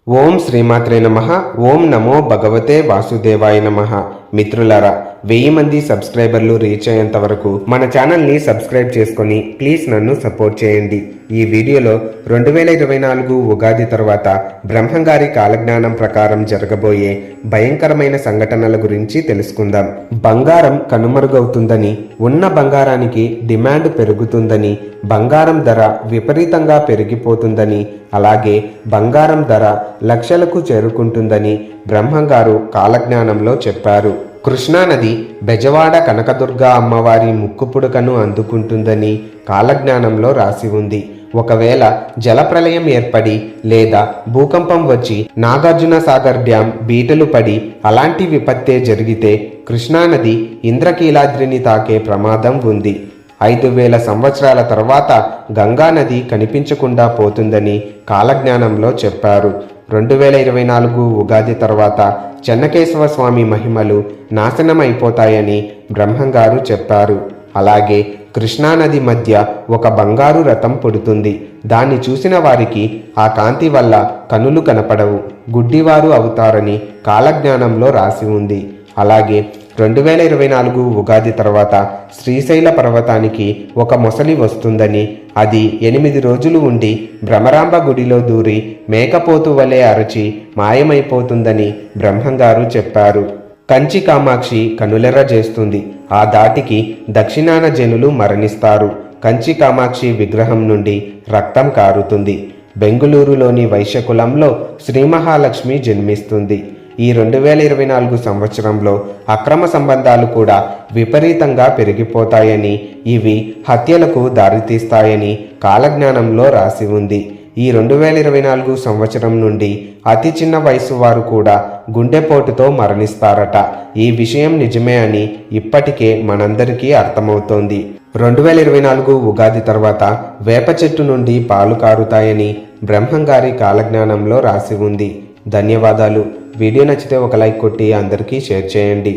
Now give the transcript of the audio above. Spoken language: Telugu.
ఓం శ్రీమాత్రే నమః. ఓం నమో భగవతే వాసుదేవాయ నమః. మిత్రులారా, 1000 మంది సబ్స్క్రైబర్లు రీచ్ అయ్యేంత వరకు మన ఛానల్ని సబ్స్క్రైబ్ చేసుకొని ప్లీజ్ నన్ను సపోర్ట్ చేయండి. ఈ వీడియోలో 2024 ఉగాది తర్వాత బ్రహ్మంగారి కాలజ్ఞానం ప్రకారం జరగబోయే భయంకరమైన సంఘటనల గురించి తెలుసుకుందాం. బంగారం కనుమరుగవుతుందని, ఉన్న బంగారానికి డిమాండ్ పెరుగుతుందని, బంగారం ధర విపరీతంగా పెరిగిపోతుందని, అలాగే బంగారం ధర లక్షలకు చేరుకుంటుందని బ్రహ్మంగారు కాలజ్ఞానంలో చెప్పారు. కృష్ణానది బెజవాడ కనకదుర్గ అమ్మవారి ముక్కుపుడకను అందుకుంటుందని కాలజ్ఞానంలో రాసి ఉంది. ఒకవేళ జలప్రలయం ఏర్పడి లేదా భూకంపం వచ్చి నాగార్జున సాగర్ డ్యాం బీటలు పడి అలాంటి విపత్తే జరిగితే కృష్ణానది ఇంద్రకీలాద్రిని తాకే ప్రమాదం ఉంది. 5000 సంవత్సరాల తర్వాత గంగానది కనిపించకుండా పోతుందని కాలజ్ఞానంలో చెప్పారు. 2024 ఉగాది తర్వాత చెన్నకేశవ స్వామి మహిమలు నాశనమైపోతాయని బ్రహ్మంగారు చెప్పారు. అలాగే కృష్ణానది మధ్య ఒక బంగారు రథం పుడుతుంది. దాన్ని చూసిన వారికి ఆ కాంతి వల్ల కనులు కనపడవు, గుడ్డివారు అవుతారని కాలజ్ఞానంలో రాసి ఉంది. అలాగే 2024 ఉగాది తర్వాత శ్రీశైల పర్వతానికి ఒక మొసలి వస్తుందని, అది 8 రోజులు ఉండి భ్రమరాంబ గుడిలో దూరి మేకపోతు వలె అరచి మాయమైపోతుందని బ్రహ్మంగారు చెప్పారు. కంచి కామాక్షి కనులెర్ర చేస్తుంది. ఆ దాటికి దక్షిణాన జనులు మరణిస్తారు. కంచి కామాక్షి విగ్రహం నుండి రక్తం కారుతుంది. బెంగుళూరులోని వైశ్యకులంలో శ్రీ మహాలక్ష్మి జన్మిస్తుంది. ఈ 2024 సంవత్సరంలో అక్రమ సంబంధాలు కూడా విపరీతంగా పెరిగిపోతాయని, ఇవి హత్యలకు దారితీస్తాయని కాలజ్ఞానంలో రాసి ఉంది. ఈ 2024 సంవత్సరం నుండి అతి చిన్న వయసు వారు కూడా గుండెపోటుతో మరణిస్తారట. ఈ విషయం నిజమే అని ఇప్పటికే మనందరికీ అర్థమవుతోంది. 2024 ఉగాది తర్వాత వేప చెట్టు నుండి పాలు కారుతాయని బ్రహ్మంగారి కాలజ్ఞానంలో రాసి ఉంది. ధన్యవాదాలు. వీడియో నచ్చితే ఒక లైక్ కొట్టి అందరికీ షేర్ చేయండి.